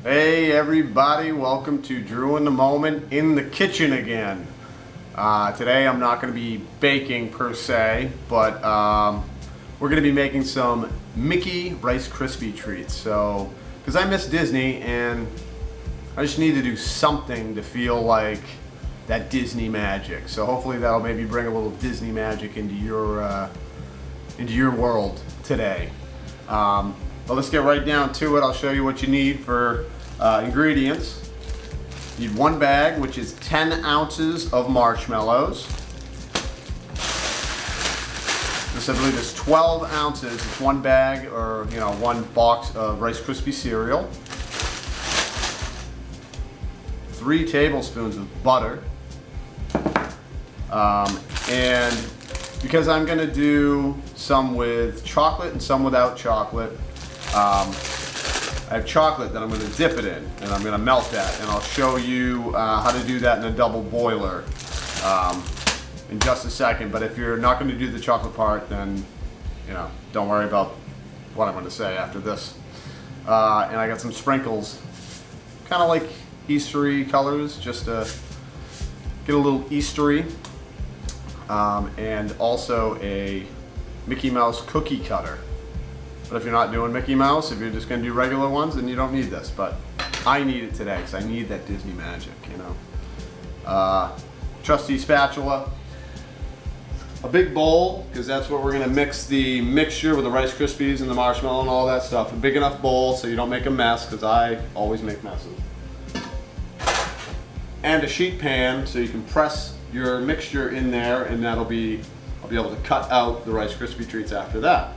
Hey everybody, welcome to Drew in the Moment in the kitchen again. Today I'm not going to be baking per se, but we're going to be making some Mickey Rice Krispie treats. So, because I miss Disney and I just need to do something to feel like that Disney magic. So hopefully that'll maybe bring a little Disney magic into your world today. But let's get right down to it. I'll show you what you need for ingredients. You need one bag, which is 10 ounces of marshmallows. This, I believe, is 12 ounces. It's one bag, or one box of Rice Krispie cereal. 3 tablespoons of butter. And because I'm going to do some with chocolate and some without chocolate, I have chocolate that I'm going to dip it in, and I'm going to melt that, and I'll show you how to do that in a double boiler in just a second. But if you're not going to do the chocolate part, then don't worry about what I'm going to say after this. And I got some sprinkles, kind of like Eastery colors, just to get a little Eastery, and also a Mickey Mouse cookie cutter. But if you're not doing Mickey Mouse, if you're just going to do regular ones, then you don't need this. But I need it today because I need that Disney magic, Trusty spatula. A big bowl, because that's what we're going to mix the mixture with the Rice Krispies and the marshmallow and all that stuff. A big enough bowl so you don't make a mess, because I always make messes. And a sheet pan so you can press your mixture in there, and I'll be able to cut out the Rice Krispie treats after that.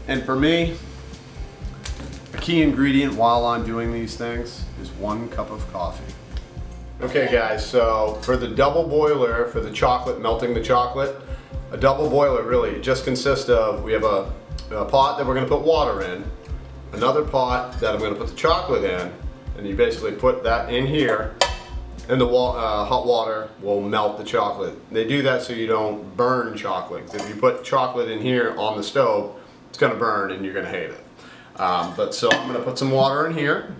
And for me, a key ingredient while I'm doing these things is 1 cup of coffee. Okay guys, so for the double boiler, for the chocolate, melting the chocolate, a double boiler really just consists of, we have a pot that we're going to put water in, another pot that I'm going to put the chocolate in, and you basically put that in here, and the hot water will melt the chocolate. They do that so you don't burn chocolate. If you put chocolate in here on the stove, it's going to burn and you're going to hate it. So I'm going to put some water in here.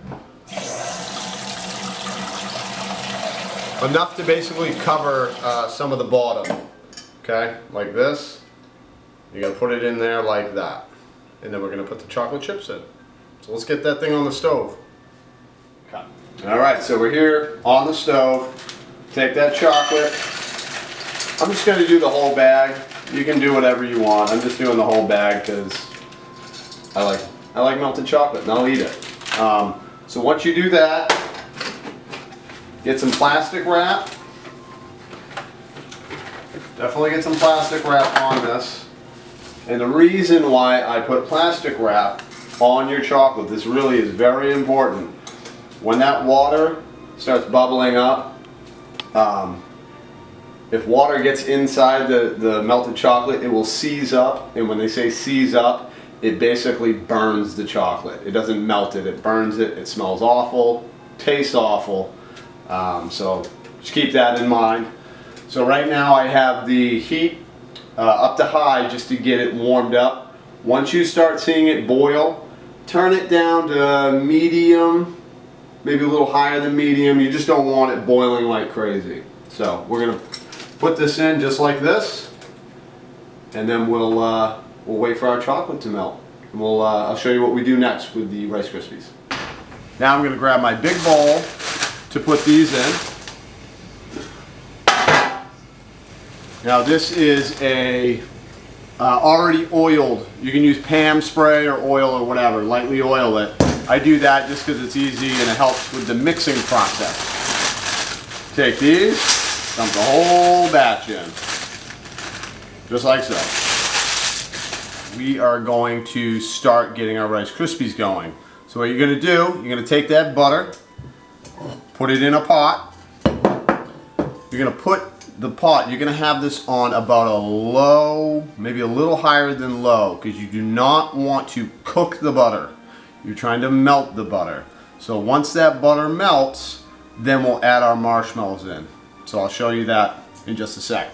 Enough to basically cover some of the bottom. Okay, like this. You're going to put it in there like that. And then we're going to put the chocolate chips in. So let's get that thing on the stove. Okay. Alright, so we're here on the stove. Take that chocolate. I'm just going to do the whole bag. You can do whatever you want. I'm just doing the whole bag because I like melted chocolate and I'll eat it. So once you do that, get some plastic wrap. Definitely get some plastic wrap on this. And the reason why I put plastic wrap on your chocolate, this really is very important. When that water starts bubbling up, if water gets inside the melted chocolate, it will seize up, and when they say seize up, it basically burns the chocolate. It doesn't melt it, it burns it. It smells awful, tastes awful, so just keep that in mind. So right now I have the heat up to high just to get it warmed up. Once you start seeing it boil, turn it down to medium, maybe a little higher than medium. You just don't want it boiling like crazy. So we're going to put this in just like this, and then we'll wait for our chocolate to melt. And I'll show you what we do next with the Rice Krispies. Now I'm going to grab my big bowl to put these in. Now this is a already oiled. You can use Pam spray or oil or whatever. Lightly oil it. I do that just because it's easy and it helps with the mixing process. Take these. Dump the whole batch in, just like so. We are going to start getting our Rice Krispies going. So what you're going to do, you're going to take that butter, put it in a pot. You're going to put the pot, you're going to have this on about a low, maybe a little higher than low, because you do not want to cook the butter. You're trying to melt the butter. So once that butter melts, then we'll add our marshmallows in. So I'll show you that in just a sec.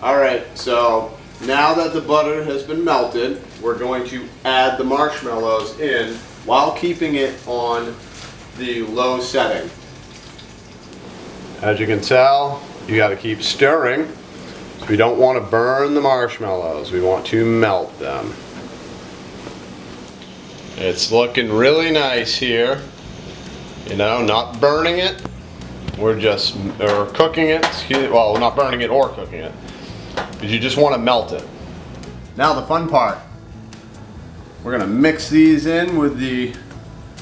Alright, so now that the butter has been melted, we're going to add the marshmallows in while keeping it on the low setting. As you can tell, you got to keep stirring. So we don't want to burn the marshmallows, we want to melt them. It's looking really nice here. You know, not burning it. We're just, or cooking it, well, not burning it or cooking it. Because you just want to melt it. Now the fun part. We're going to mix these in with the,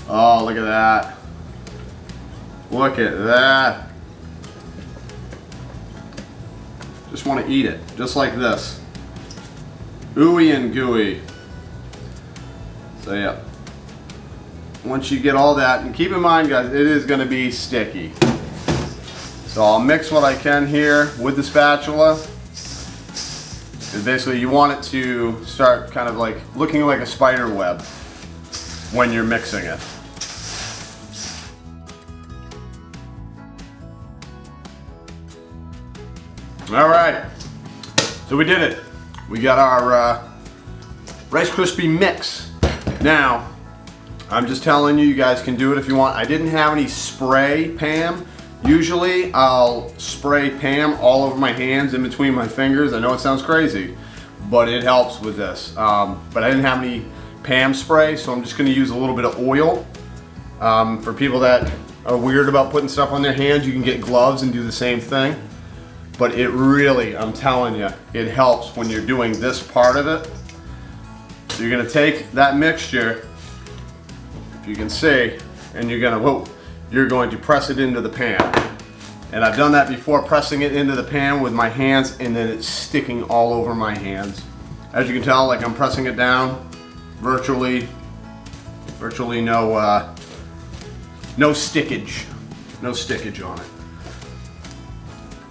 oh, look at that. Look at that. Just want to eat it, just like this. Ooey and gooey. So yeah. Once you get all that, and keep in mind guys, it is going to be sticky. So I'll mix what I can here with the spatula. Because basically you want it to start kind of like looking like a spider web when you're mixing it. Alright, so we did it. We got our Rice Krispie mix. Now, I'm just telling you, you guys can do it if you want. I didn't have any spray Pam. Usually I'll spray Pam all over my hands, in between my fingers. I know it sounds crazy, but it helps with this. But I didn't have any Pam spray, so I'm just going to use a little bit of oil. For people that are weird about putting stuff on their hands, you can get gloves and do the same thing. But it really, I'm telling you, it helps when you're doing this part of it. So you're going to take that mixture, if you can see, and you're going to press it into the pan. And I've done that before, pressing it into the pan with my hands, and then it's sticking all over my hands. As you can tell, like I'm pressing it down, virtually no stickage. No stickage on it.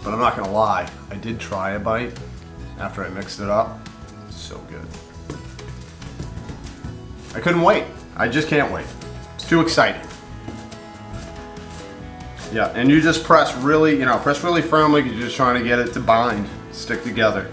But I'm not gonna lie, I did try a bite after I mixed it up. So good. I couldn't wait. I just can't wait. It's too exciting. Yeah, and you just press really, press really firmly because you're just trying to get it to bind, stick together.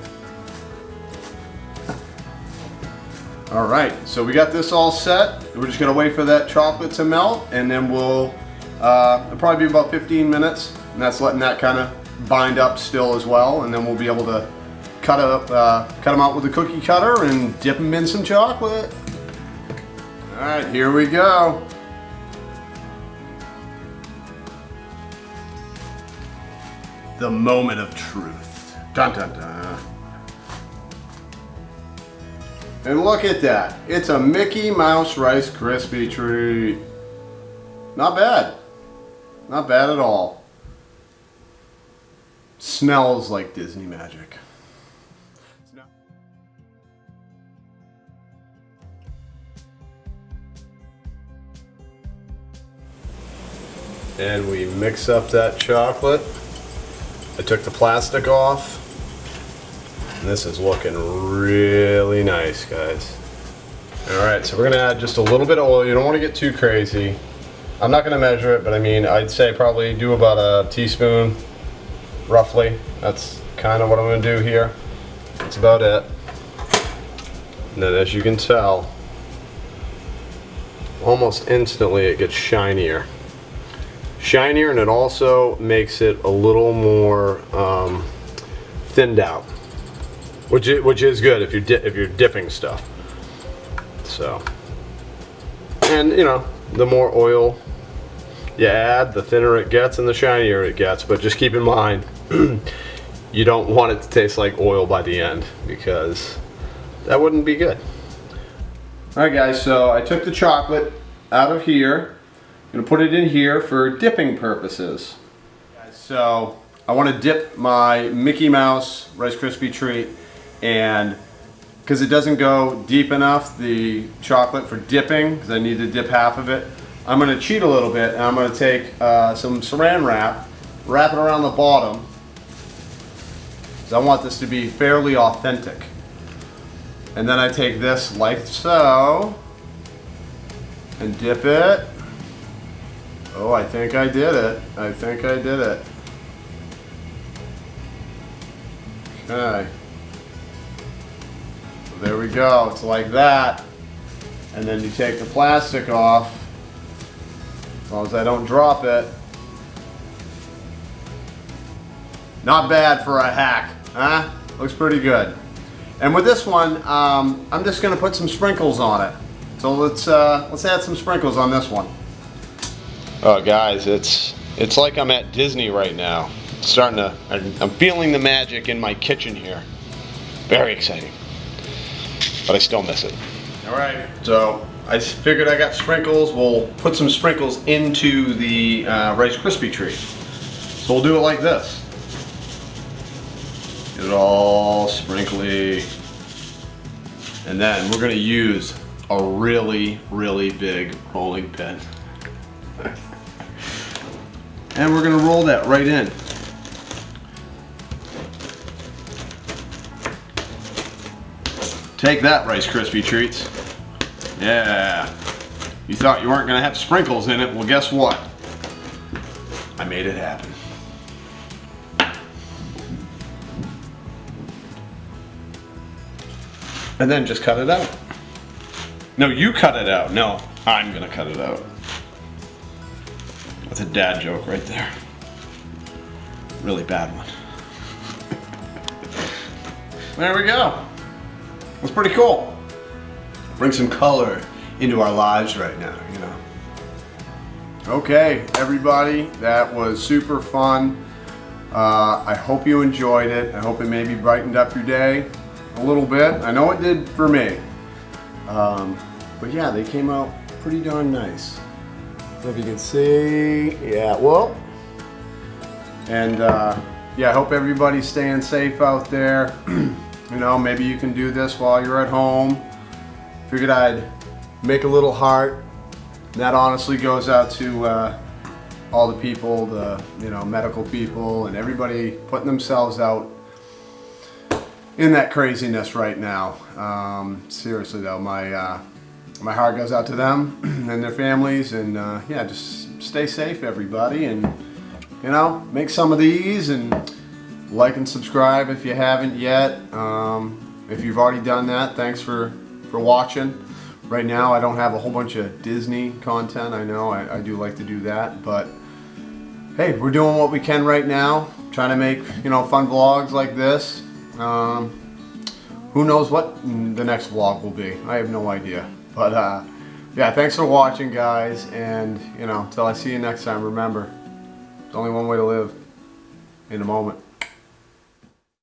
All right, so we got this all set. We're just gonna wait for that chocolate to melt, and then it'll probably be about 15 minutes, and that's letting that kind of bind up still as well, and then we'll be able to cut them out with a cookie cutter and dip them in some chocolate. All right, here we go. The moment of truth. Dun dun dun. And look at that. It's a Mickey Mouse Rice Krispie treat. Not bad. Not bad at all. Smells like Disney magic. And we mix up that chocolate. I took the plastic off. And this is looking really nice, guys. Alright, so we're gonna add just a little bit of oil. You don't want to get too crazy. I'm not gonna measure it, but I mean, I'd say probably do about a teaspoon, roughly. That's kind of what I'm gonna do here. That's about it. And then as you can tell, almost instantly it gets shinier. Shinier, and it also makes it a little more thinned out, which is good if you're dipping stuff. So, and the more oil you add, the thinner it gets and the shinier it gets. But just keep in mind, you don't want it to taste like oil by the end, because that wouldn't be good. All right, guys. So I took the chocolate out of here. I'm gonna put it in here for dipping purposes. So I want to dip my Mickey Mouse Rice Krispie treat, and because it doesn't go deep enough, the chocolate for dipping, because I need to dip half of it, I'm gonna cheat a little bit, and I'm gonna take some saran wrap, wrap it around the bottom, because I want this to be fairly authentic. And then I take this like so, and dip it. Oh, I think I did it. I think I did it. Okay. So there we go. It's like that. And then you take the plastic off. As long as I don't drop it. Not bad for a hack, huh? Looks pretty good. And with this one, I'm just gonna put some sprinkles on it. So let's add some sprinkles on this one. Oh guys, it's like I'm at Disney right now. I'm feeling the magic in my kitchen here. Very exciting. But I still miss it. Alright, so I figured I got sprinkles. We'll put some sprinkles into the Rice Krispie treat. So we'll do it like this. Get it all sprinkly. And then we're going to use a really, really big rolling pin. And we're going to roll that right in. Take that, Rice Krispie treats. Yeah. You thought you weren't going to have sprinkles in it. Well, guess what? I made it happen. And then just cut it out. No, you cut it out. No, I'm going to cut it out. That's a dad joke right there. Really bad one. There we go. That's pretty cool. Bring some color into our lives right now, you know. Okay, everybody, that was super fun. I hope you enjoyed it. I hope it maybe brightened up your day a little bit. I know it did for me. But yeah, they came out pretty darn nice. So if you can see, yeah, well. And yeah, I hope everybody's staying safe out there. You know, maybe you can do this while you're at home. Figured I'd make a little heart. That honestly goes out to all the people, the medical people, and everybody putting themselves out in that craziness right now. Seriously though, my heart goes out to them and their families, and yeah, just stay safe, everybody, and make some of these, and like and subscribe if you haven't yet. If you've already done that, thanks for watching. Right now I don't have a whole bunch of Disney content. I know I do like to do that, but hey, we're doing what we can right now, trying to make fun vlogs like this. Who knows what the next vlog will be? I have no idea. But yeah, thanks for watching, guys, and till I see you next time, remember, there's only one way to live: in the moment.